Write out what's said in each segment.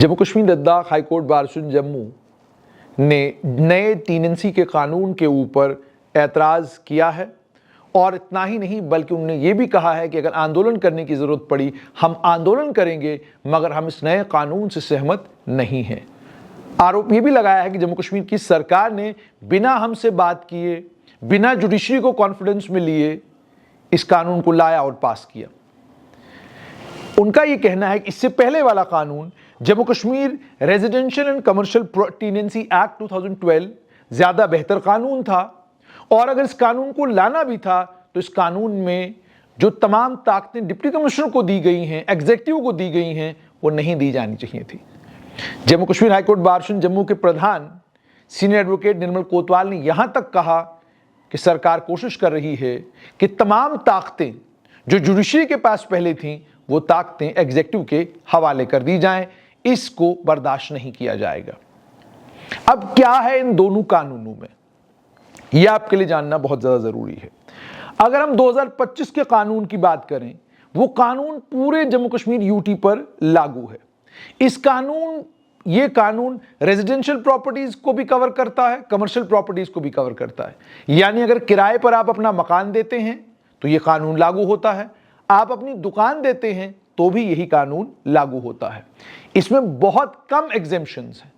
Jammu Kashmir Ladakh high court bar association Jammu ने नए tenancy के कानून के ऊपर ऐतराज़ किया है और इतना ही नहीं बल्कि उन्होंने ये भी कहा है कि अगर आंदोलन करने की ज़रूरत पड़ी हम आंदोलन करेंगे, मगर हम इस नए कानून से सहमत नहीं हैं। आरोप ये भी लगाया है कि जम्मू कश्मीर की सरकार ने बिना हमसे बात किए, बिना जुडिशरी को कॉन्फिडेंस में लिए इस कानून को लाया और पास किया। उनका ये कहना है कि इससे पहले वाला कानून Jammu Kashmir residential and commercial tenancy act 2012 ज्यादा बेहतर कानून था और अगर इस कानून को लाना भी था तो इस कानून में जो तमाम ताकतें डिप्टी कमिश्नर को दी गई हैं, एग्जीक्यूटिव को दी गई हैं, वो नहीं दी जानी चाहिए थी। Jammu Kashmir high court bar association Jammu के प्रधान सीनियर एडवोकेट निर्मल कोतवाल ने यहां तक कहा कि सरकार कोशिश कर रही है कि तमाम ताकतें जो जुडिशरी के पास पहले थीं वो ताकतें एग्जीक्यूटिव के हवाले कर दी जाएं, इसको बर्दाश्त नहीं किया जाएगा। अब क्या है इन दोनों कानूनों में, यह आपके लिए जानना बहुत ज्यादा जरूरी है। अगर हम 2025 के कानून की बात करें, वो कानून पूरे जम्मू कश्मीर यूटी पर लागू है। ये कानून रेजिडेंशियल प्रॉपर्टीज को भी कवर करता है, कमर्शियल प्रॉपर्टीज को भी कवर करता है। यानी अगर किराए पर आप अपना मकान देते हैं तो यह कानून लागू होता है, आप अपनी दुकान देते हैं तो भी यही कानून लागू होता है। इसमें बहुत कम एग्जेम्पशंस हैं,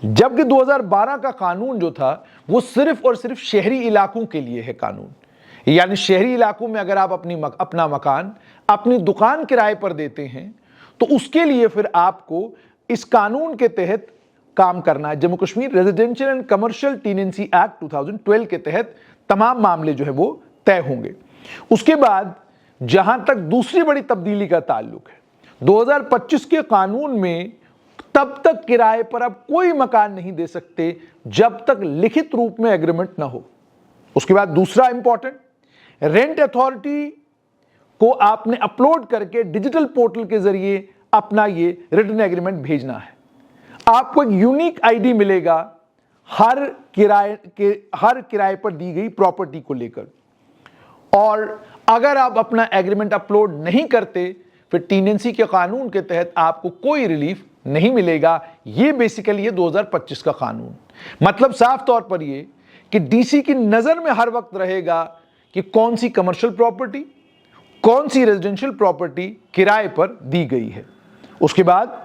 जबकि 2012 का कानून जो था वो सिर्फ और सिर्फ शहरी इलाकों के लिए है कानून। यानी शहरी इलाकों में अगर आप अपना मकान, अपनी दुकान किराए पर देते हैं तो उसके लिए फिर आपको इस कानून के तहत काम करना है। Jammu Kashmir residential and commercial tenancy act 2012 के तहत तमाम मामले जो है वो तय होंगे। उसके बाद जहां तक दूसरी बड़ी तब्दीली का ताल्लुक है, 2025 के कानून में तब तक किराए पर आप कोई मकान नहीं दे सकते जब तक लिखित रूप में एग्रीमेंट ना हो। उसके बाद दूसरा इंपॉर्टेंट, रेंट अथॉरिटी को आपने अपलोड करके डिजिटल पोर्टल के जरिए अपना ये रिटन एग्रीमेंट भेजना है। आपको एक यूनिक आईडी मिलेगा हर किराए पर दी गई प्रॉपर्टी को लेकर, और अगर आप अपना एग्रीमेंट अपलोड नहीं करते फिर टीनेंसी के कानून के तहत आपको कोई रिलीफ नहीं मिलेगा। ये बेसिकली है 2025 का कानून। मतलब साफ तौर पर ये कि डीसी की नजर में हर वक्त रहेगा कि कौन सी कमर्शियल प्रॉपर्टी, कौन सी रेजिडेंशियल प्रॉपर्टी किराए पर दी गई है। उसके बाद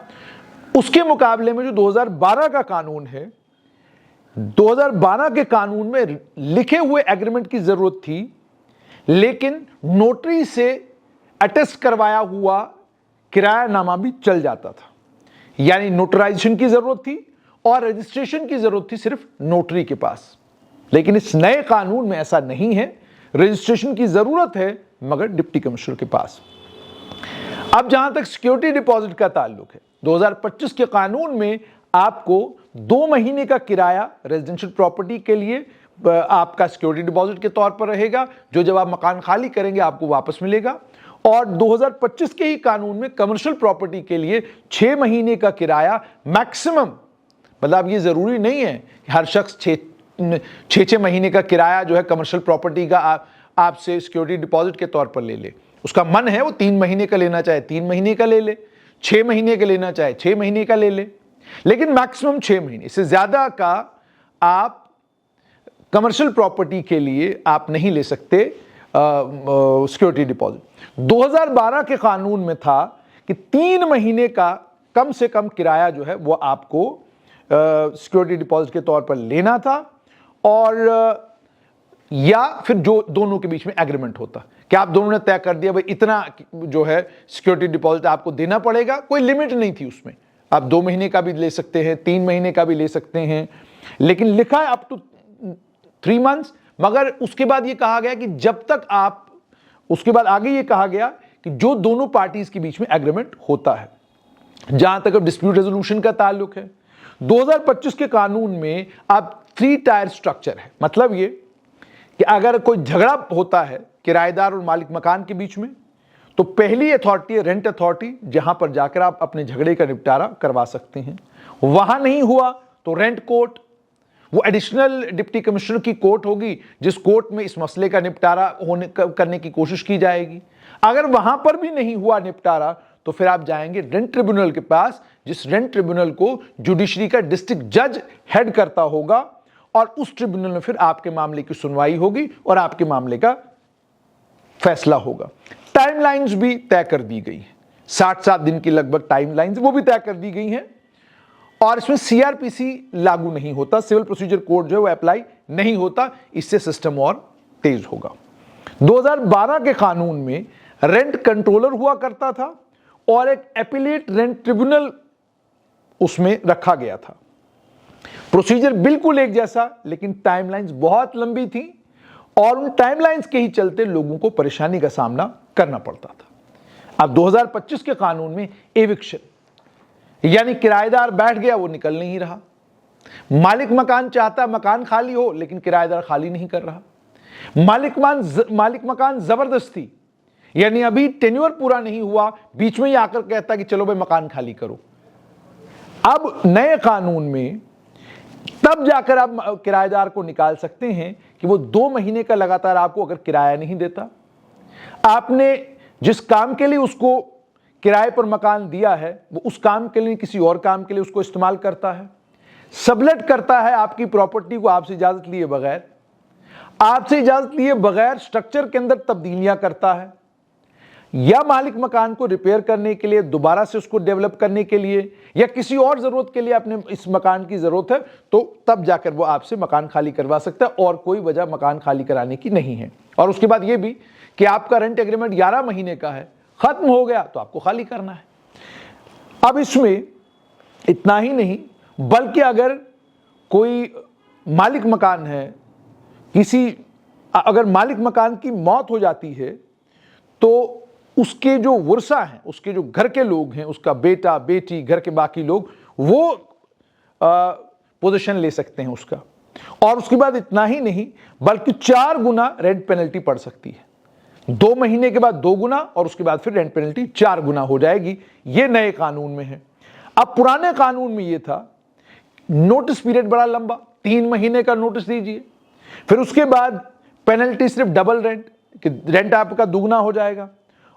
उसके मुकाबले में जो 2012 का कानून है, 2012 के कानून में लिखे हुए एग्रीमेंट की जरूरत थी, लेकिन नोटरी से अटेस्ट करवाया हुआ किरायानामा भी चल जाता था। यानी नोटराइजेशन की जरूरत थी और रजिस्ट्रेशन की जरूरत थी सिर्फ नोटरी के पास। लेकिन इस नए कानून में ऐसा नहीं है, रजिस्ट्रेशन की जरूरत है मगर डिप्टी कमिश्नर के पास। अब जहां तक सिक्योरिटी डिपॉजिट का ताल्लुक है, 2025 के कानून में आपको 2 महीने का किराया रेजिडेंशियल प्रॉपर्टी के लिए आपका सिक्योरिटी डिपॉजिट के तौर पर रहेगा, जो जब आप मकान खाली करेंगे आपको वापस मिलेगा। और 2025 के ही कानून में कमर्शियल प्रॉपर्टी के लिए 6 महीने का किराया मैक्सिमम, मतलब ये जरूरी नहीं है कि हर शख्स 6 महीने का किराया जो है कमर्शियल प्रॉपर्टी का आपसे सिक्योरिटी डिपॉजिट के तौर पर ले ले। उसका मन है वो 3 महीने का लेना चाहे 3 महीने का ले ले, 6 महीने का लेना चाहे 6 महीने का ले ले, लेकिन मैक्सिमम 6 महीने, इससे ज्यादा का आप कमर्शियल प्रॉपर्टी के लिए आप नहीं ले सकते सिक्योरिटी डिपॉजिट। 2012 के कानून में था कि 3 महीने का कम से कम किराया जो है वो आपको सिक्योरिटी डिपॉजिट के तौर पर लेना था, और या फिर जो दोनों के बीच में एग्रीमेंट होता कि आप दोनों ने तय कर दिया भाई इतना जो है सिक्योरिटी डिपॉजिट आपको देना पड़ेगा। कोई लिमिट नहीं थी उसमें, आप 2 महीने का भी ले सकते हैं, 3 महीने का भी ले सकते हैं, लेकिन लिखा है अप टू 3 मंथ्स। मगर उसके बाद ये कहा गया कि जब तक आप, उसके बाद आगे ये कहा गया कि जो दोनों पार्टीज के बीच में एग्रीमेंट होता है। जहां तक अब डिस्प्यूट रेजोल्यूशन का ताल्लुक है, 2025 के कानून में अब 3 टायर स्ट्रक्चर है। मतलब ये कि अगर कोई झगड़ा होता है किराएदार और मालिक मकान के बीच में, तो पहली अथॉरिटी है रेंट अथॉरिटी, जहां पर जाकर आप अपने झगड़े का निपटारा करवा सकते हैं। वहां नहीं हुआ तो रेंट कोर्ट, वो एडिशनल डिप्टी कमिश्नर की कोर्ट होगी जिस कोर्ट में इस मसले का निपटारा करने की कोशिश की जाएगी। अगर वहां पर भी नहीं हुआ निपटारा तो फिर आप जाएंगे रेंट ट्रिब्यूनल के पास, जिस रेंट ट्रिब्यूनल को जुडिशरी का डिस्ट्रिक्ट जज हेड करता होगा, और उस ट्रिब्यूनल में फिर आपके मामले की सुनवाई होगी और आपके मामले का फैसला होगा। टाइमलाइंस भी तय कर दी गई है, 60-60 दिन की लगभग टाइमलाइंस वो भी तय कर दी गई हैं, और इसमें सीआरपीसी लागू नहीं होता, सिविल प्रोसीजर कोड जो है वो अप्लाई नहीं होता। इससे सिस्टम और तेज होगा। 2012 के कानून में रेंट कंट्रोलर हुआ करता था और एक एपिलेट रेंट ट्रिब्यूनल उसमें रखा गया था। प्रोसीजर बिल्कुल एक जैसा, लेकिन टाइमलाइंस बहुत लंबी थी और उन टाइमलाइंस के ही चलते लोगों को परेशानी का सामना करना पड़ता था। अब 2025 के कानून में एविक्शन, यानी किराएदार बैठ गया, वो निकल नहीं रहा। मालिक मकान चाहता मकान खाली हो, लेकिन किराएदार खाली नहीं कर रहा। मालिक मकान जबरदस्ती, यानी अभी टेन्योर पूरा नहीं हुआ, बीच में ही आकर कहता कि चलो भाई मकान खाली करो। अब नए कानून में तब जाकर आप किराएदार को निकाल सकते हैं कि वो 2 महीने का लगातार आपको अगर किराया नहीं देता, आपने जिस काम के लिए उसको किराए पर मकान दिया है वो उस काम के लिए किसी और काम के लिए उसको इस्तेमाल करता है, सबलेट करता है आपकी प्रॉपर्टी को आपसे इजाजत लिए बगैर, आपसे इजाजत लिए बगैर स्ट्रक्चर के अंदर तब्दीलियां करता है, या मालिक मकान को रिपेयर करने के लिए, दोबारा से उसको डेवलप करने के लिए, या किसी और जरूरत के लिए अपने इस मकान की जरूरत है, तो तब जाकर वो आपसे मकान खाली करवा सकता है और कोई वजह मकान खाली कराने की नहीं है। और उसके बाद ये भी कि आपका रेंट एग्रीमेंट 11 महीने का है, खत्म हो गया तो आपको खाली करना है। अब इसमें इतना ही नहीं, बल्कि अगर कोई मालिक मकान है, अगर मालिक मकान की मौत हो जाती है तो उसके जो वर्षा हैं, उसके जो घर के लोग हैं, उसका बेटा बेटी, घर के बाकी लोग, वो पोजीशन ले सकते हैं उसका। और उसके बाद इतना ही नहीं, बल्कि 4 गुना रेंट पेनल्टी पड़ सकती है। 2 महीने के बाद 2 गुना और उसके बाद फिर रेंट पेनल्टी 4 गुना हो जाएगी। ये नए कानून में है। अब पुराने कानून में ये था, नोटिस पीरियड बड़ा लंबा, 3 महीने का नोटिस दीजिए, फिर उसके बाद पेनल्टी सिर्फ डबल रेंट, कि रेंट आपका दुगना हो जाएगा,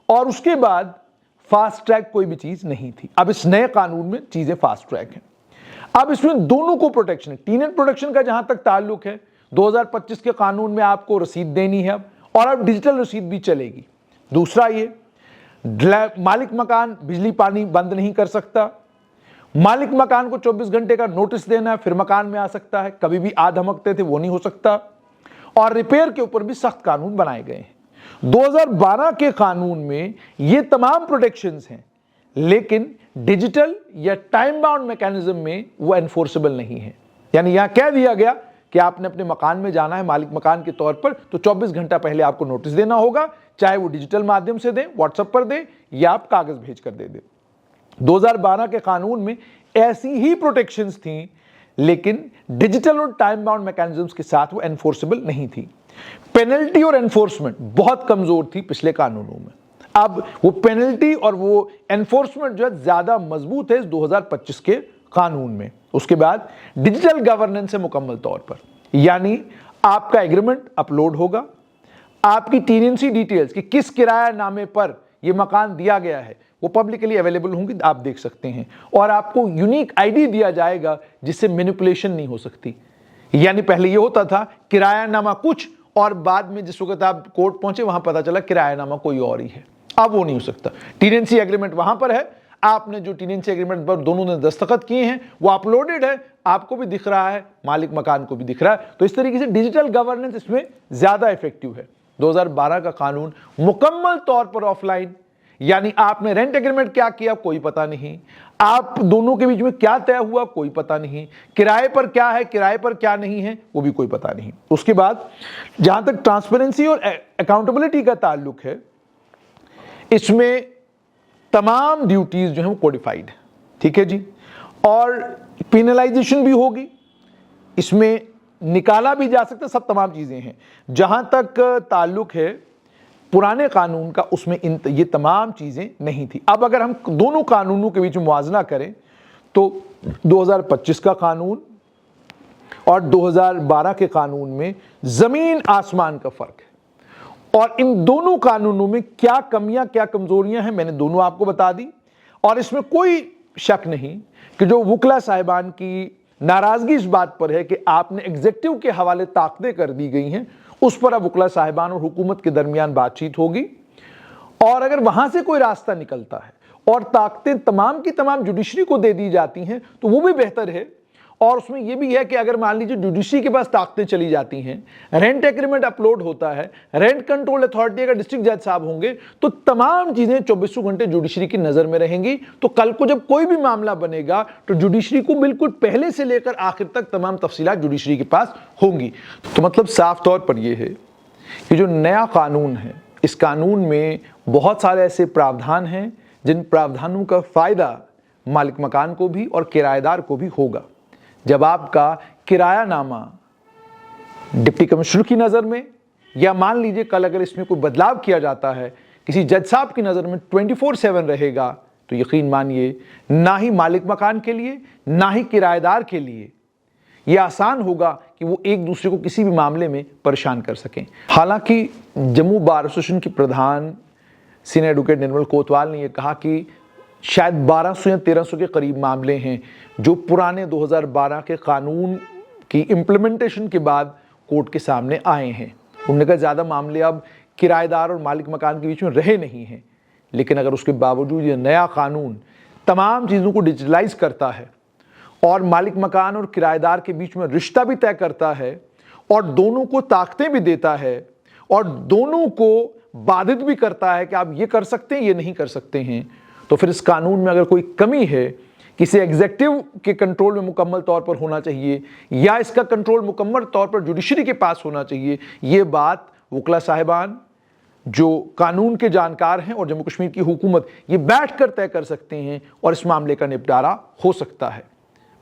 और उसके बाद फास्ट ट्रैक कोई भी चीज नहीं थी। अब इस नए कानून में चीजें फास्ट ट्रैक हैं। अब इसमें दोनों को प्रोटेक्शन है। टीनेंट प्रोटेक्शन का जहां तक ताल्लुक है, 2025 के कानून में आपको रसीद देनी है अब, और अब डिजिटल रसीद भी चलेगी। दूसरा, ये मालिक मकान बिजली पानी बंद नहीं कर सकता, मालिक मकान को 24 घंटे का नोटिस देना है, फिर मकान में आ सकता है, कभी भी आ धमकते थे वो नहीं हो सकता, और रिपेयर के ऊपर भी सख्त कानून बनाए गए हैं। 2012 के कानून में ये तमाम प्रोटेक्शंस हैं, लेकिन डिजिटल या टाइम बाउंड मैकेनिज्म में वो एनफोर्सेबल नहीं है। यानी यहां कह दिया गया कि आपने अपने मकान में जाना है मालिक मकान के तौर पर, तो 24 घंटा पहले आपको नोटिस देना होगा, चाहे वो डिजिटल माध्यम से दें, व्हाट्सएप पर दें, या आप कागज भेज कर दे दें। 2012 के कानून में ऐसी ही प्रोटेक्शंस थी, लेकिन डिजिटल और टाइम बाउंड मैकेनिज्म्स के साथ वो एनफोर्सेबल नहीं थी। पेनल्टी और एनफोर्समेंट बहुत कमजोर थी पिछले कानूनों में। अब वो पेनल्टी और वो एनफोर्समेंट जो है ज्यादा मजबूत है इस 2025 के कानून में। उसके बाद डिजिटल गवर्नेंस है मुकम्मल तौर पर, यानी आपका एग्रीमेंट अपलोड होगा, आपकी टेनेंसी डिटेल्स कि किस किराया नामे पर यह मकान दिया गया है वो पब्लिकली अवेलेबल होंगी, आप देख सकते हैं, और आपको यूनिक आईडी दिया जाएगा जिससे मैनिपुलेशन नहीं हो सकती। यानी पहले ये होता था किरायानामा कुछ और बाद में जिस वक्त आप कोर्ट पहुंचे वहां पता चला किरायानामा कोई और ही है। अब वो नहीं हो सकता। टेनेंसी एग्रीमेंट वहां पर है, आपने जो टेनेंसी एग्रीमेंट पर दोनों ने दस्तखत किए हैं वो अपलोडेड है, आपको भी दिख रहा है, मालिक मकान को भी दिख रहा है। तो इस तरीके से डिजिटल गवर्नेंस इसमें ज्यादा इफेक्टिव है। 2012 का कानून मुकम्मल तौर पर ऑफलाइन, यानी आपने रेंट एग्रीमेंट क्या किया कोई पता नहीं, आप दोनों के बीच में क्या तय हुआ कोई पता नहीं, किराए पर क्या है किराए पर क्या नहीं है वो भी कोई पता नहीं। उसके बाद जहां तक ट्रांसपेरेंसी और अकाउंटेबिलिटी का ताल्लुक है, इसमें तमाम ड्यूटीज जो है वो कोडिफाइड है, ठीक है जी, और पेनलाइजेशन भी होगी, इसमें निकाला भी जा सकता है, सब तमाम चीजें हैं। जहां तक ताल्लुक है पुराने कानून का, उसमें ये तमाम चीजें नहीं थी। अब अगर हम दोनों कानूनों के बीच मुआवजा करें तो 2025 का कानून और 2012 के कानून में जमीन आसमान का फर्क है, और इन दोनों कानूनों में क्या कमियां क्या कमजोरियां हैं मैंने दोनों आपको बता दी, और इसमें कोई शक नहीं कि जो वकला साहिबान की नाराजगी इस बात पर है कि आपने एग्जीक्यूटिव के हवाले ताकतें कर दी गई हैं, उस पर अब वकला साहिबान और हुकूमत के दरमियान बातचीत होगी। और अगर वहां से कोई रास्ता निकलता है और ताकतें तमाम की तमाम जुडिशरी को दे दी जाती हैं तो वो भी बेहतर है। और उसमें यह भी है कि अगर मान लीजिए जुडिशरी के पास ताकतें चली जाती हैं, रेंट एग्रीमेंट अपलोड होता है, रेंट कंट्रोल अथॉरिटी अगर डिस्ट्रिक्ट जज साहब होंगे तो तमाम चीजें 24 घंटे जुडिशरी की नजर में रहेंगी। तो कल को जब कोई भी मामला बनेगा तो जुडिशरी को बिल्कुल पहले से लेकर आखिर तक तमाम तफसीलात जुडिशरी के पास होंगी। तो मतलब साफ तौर पर यह है कि जो नया कानून है, इस कानून में बहुत सारे ऐसे प्रावधान हैं जिन प्रावधानों का फायदा मालिक मकान को भी और किराएदार को भी होगा। जब आपका किरायानामा डिप्टी कमिश्नर की नज़र में या मान लीजिए कल अगर इसमें कोई बदलाव किया जाता है किसी जज साहब की नज़र में 24/7 रहेगा, तो यकीन मानिए ना ही मालिक मकान के लिए ना ही किराएदार के लिए यह आसान होगा कि वो एक दूसरे को किसी भी मामले में परेशान कर सकें। हालांकि जम्मू बार एसोसिएशन की प्रधान सीनियर एडवोकेट निर्मल कोतवाल ने यह कहा कि शायद 1200 या 1300 के करीब मामले हैं जो पुराने 2012 के कानून की इम्प्लीमेंटेशन के बाद कोर्ट के सामने आए हैं। उन्होंने कहा ज़्यादा मामले अब किराएदार और मालिक मकान के बीच में रहे नहीं हैं, लेकिन अगर उसके बावजूद ये नया कानून तमाम चीज़ों को डिजिटलाइज करता है और मालिक मकान और किराएदार के बीच में रिश्ता भी तय करता है और दोनों को ताकतें भी देता है और दोनों को बाधित भी करता है कि आप ये कर सकते हैं, ये नहीं कर सकते हैं, तो फिर इस कानून में अगर कोई कमी है, किसी एग्जीक्यूटिव के कंट्रोल में मुकम्मल तौर पर होना चाहिए या इसका कंट्रोल मुकम्मल तौर पर जुडिशरी के पास होना चाहिए, ये बात वकला साहिबान जो कानून के जानकार हैं और जम्मू कश्मीर की हुकूमत ये बैठकर तय कर सकते हैं और इस मामले का निपटारा हो सकता है।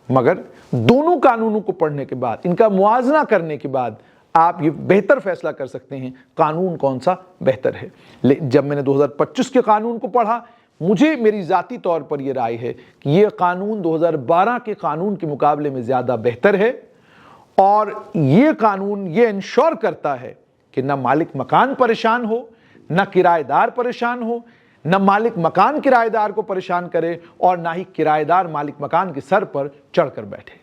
मगर दोनों कानूनों को पढ़ने के बाद, इनका मुआवजा करने के बाद आप ये बेहतर फैसला कर सकते हैं कानून कौन सा बेहतर है। जब मैंने 2025 के कानून को पढ़ा, मुझे मेरी ज़ाती तौर पर यह राय है कि यह कानून 2012 के कानून के मुकाबले में ज़्यादा बेहतर है और ये कानून ये इंश्योर करता है कि न मालिक मकान परेशान हो, न किराएदार परेशान हो, न मालिक मकान किराएदार को परेशान करे और ना ही किराएदार मालिक मकान के सर पर चढ़कर बैठे।